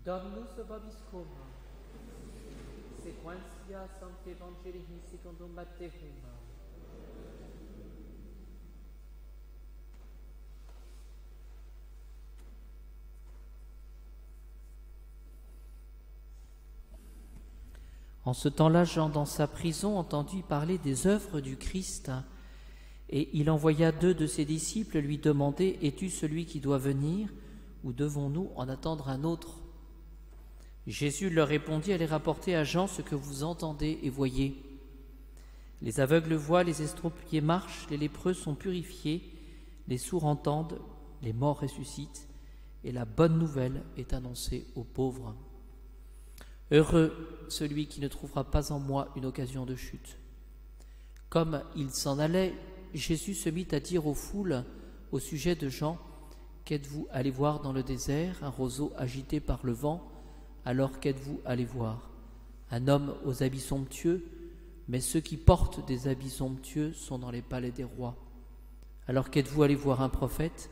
Dominus vobiscum, sequentia Sancti Evangelii secundum Mattheum. En ce temps-là, Jean, dans sa prison, entendit parler des œuvres du Christ, et il envoya 2 de ses disciples lui demander « Es-tu celui qui doit venir, ou devons-nous en attendre un autre ?» Jésus leur répondit « Allez rapporter à Jean ce que vous entendez et voyez. Les aveugles voient, les estropiés marchent, les lépreux sont purifiés, les sourds entendent, les morts ressuscitent, et la bonne nouvelle est annoncée aux pauvres. Heureux celui qui ne trouvera pas en moi une occasion de chute. » Comme il s'en allait, Jésus se mit à dire aux foules au sujet de Jean « Qu'êtes-vous allé voir dans le désert, un roseau agité par le vent? Alors qu'êtes-vous allé voir? Un homme aux habits somptueux? Mais ceux qui portent des habits somptueux sont dans les palais des rois. Alors qu'êtes-vous allé voir un prophète?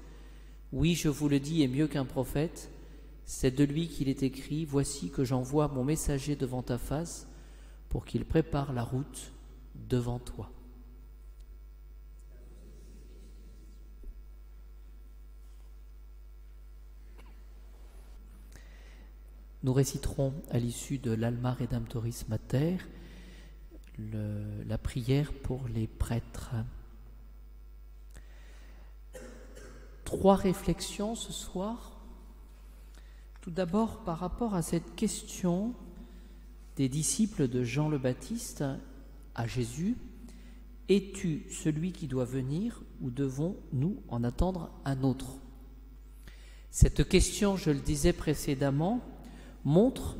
Oui, je vous le dis, et mieux qu'un prophète, c'est de lui qu'il est écrit « Voici que j'envoie mon messager devant ta face pour qu'il prépare la route devant toi. » Nous réciterons à l'issue de l'Alma Redemptoris Mater la prière pour les prêtres. 3 réflexions ce soir. Tout d'abord, par rapport à cette question des disciples de Jean le Baptiste à Jésus, « Es-tu celui qui doit venir ou devons-nous en attendre un autre ?» Cette question, je le disais précédemment, montre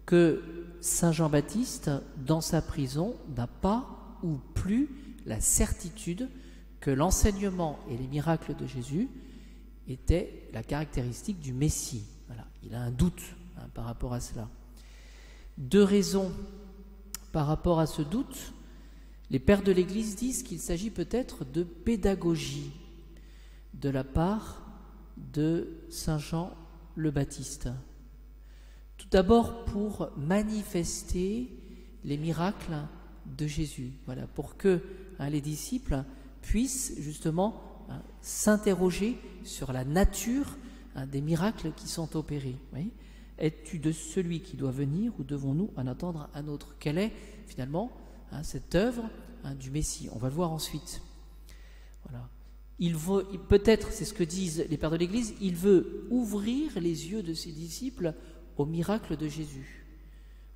que Saint Jean-Baptiste, dans sa prison, n'a pas ou plus la certitude que l'enseignement et les miracles de Jésus étaient la caractéristique du Messie. Voilà, il a un doute par rapport à cela. 2 raisons par rapport à ce doute. Les pères de l'Église disent qu'il s'agit peut-être de pédagogie de la part de Saint Jean le Baptiste. Tout d'abord pour manifester les miracles de Jésus, voilà, pour que les disciples puissent justement s'interroger sur la nature des miracles qui sont opérés. Oui. Es-tu de celui qui doit venir ou devons-nous en attendre un autre? Quelle est finalement cette œuvre du Messie? On va le voir ensuite. Voilà. Peut-être, c'est ce que disent les pères de l'Église, il veut ouvrir les yeux de ses disciples au miracle de Jésus,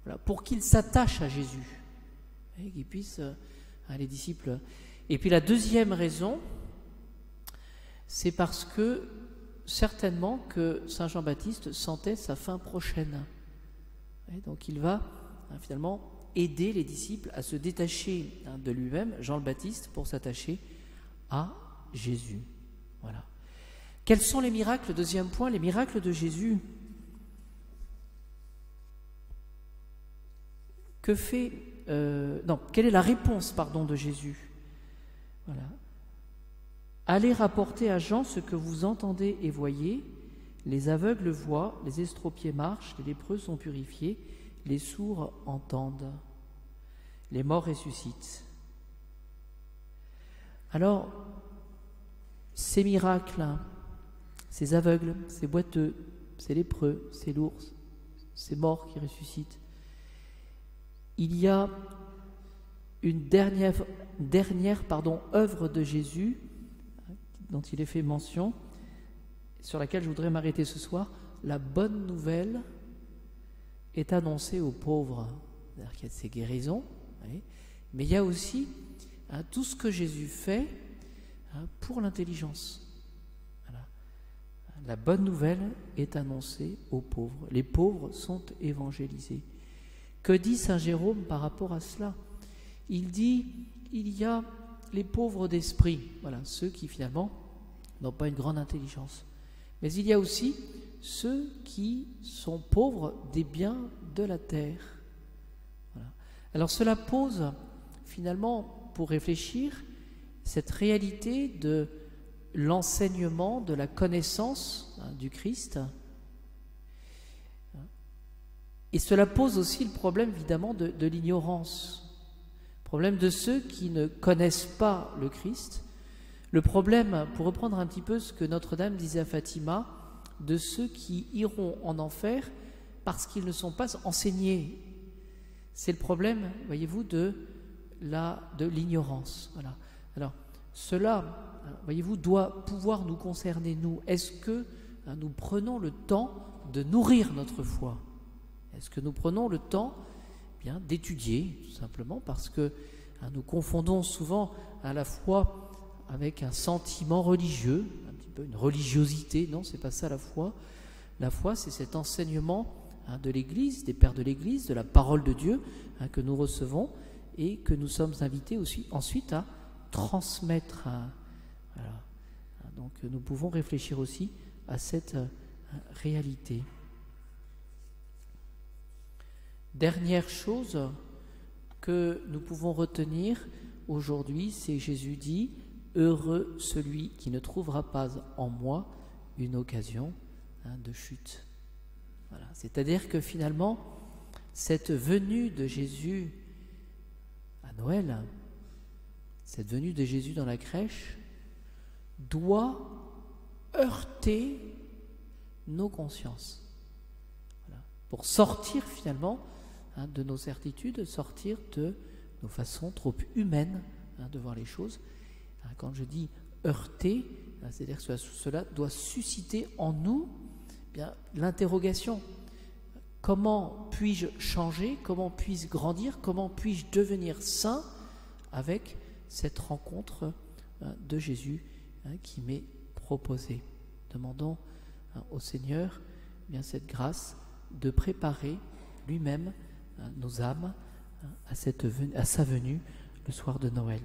voilà, pour qu'ils s'attachent à Jésus, et qu'ils puissent, les disciples. Et puis la deuxième raison, c'est parce que certainement que Saint Jean-Baptiste sentait sa fin prochaine. Et donc il va finalement aider les disciples à se détacher de lui-même, Jean le Baptiste, pour s'attacher à Jésus. Voilà. Quels sont les miracles? Deuxième point, les miracles de Jésus. Quelle est la réponse, de Jésus? Voilà. Allez rapporter à Jean ce que vous entendez et voyez. Les aveugles voient, les estropiés marchent, les lépreux sont purifiés, les sourds entendent, les morts ressuscitent. Alors, ces miracles, ces aveugles, ces boiteux, ces lépreux, ces lourds, ces morts qui ressuscitent, il y a une dernière œuvre de Jésus dont il est fait mention, sur laquelle je voudrais m'arrêter ce soir. La bonne nouvelle est annoncée aux pauvres. C'est-à-dire qu'il y a ces guérisons, mais il y a aussi tout ce que Jésus fait pour l'intelligence. Voilà. La bonne nouvelle est annoncée aux pauvres. Les pauvres sont évangélisés. Que dit saint Jérôme par rapport à cela? Il dit, il y a les pauvres d'esprit, voilà, ceux qui finalement n'ont pas une grande intelligence. Mais il y a aussi ceux qui sont pauvres des biens de la terre. Voilà. Alors cela pose finalement, pour réfléchir, cette réalité de l'enseignement, de la connaissance du Christ. Et cela pose aussi le problème, évidemment, de l'ignorance. Le problème de ceux qui ne connaissent pas le Christ. Le problème, pour reprendre un petit peu ce que Notre-Dame disait à Fatima, de ceux qui iront en enfer parce qu'ils ne sont pas enseignés. C'est le problème, voyez-vous, de l'ignorance. Voilà. Alors, cela, voyez-vous, doit pouvoir nous concerner, nous. Est-ce que nous prenons le temps de nourrir notre foi? Est-ce que nous prenons le temps d'étudier, tout simplement, parce que nous confondons souvent à la foi avec un sentiment religieux, un petit peu une religiosité. Non, c'est pas ça la foi. La foi, c'est cet enseignement de l'Église, des pères de l'Église, de la parole de Dieu que nous recevons et que nous sommes invités aussi ensuite à transmettre. Voilà. Donc nous pouvons réfléchir aussi à cette réalité. Dernière chose que nous pouvons retenir aujourd'hui, c'est Jésus dit « Heureux celui qui ne trouvera pas en moi une occasion de chute ». Voilà. C'est-à-dire que finalement, cette venue de Jésus à Noël, cette venue de Jésus dans la crèche, doit heurter nos consciences. Voilà. Pour sortir finalement de nos certitudes, sortir de nos façons trop humaines de voir les choses. Quand je dis heurter, c'est-à-dire que cela doit susciter en nous l'interrogation. Comment puis-je changer? Comment puis-je grandir? Comment puis-je devenir saint avec cette rencontre de Jésus qui m'est proposée? Demandons au Seigneur cette grâce de préparer lui-même nos âmes à sa venue le soir de Noël.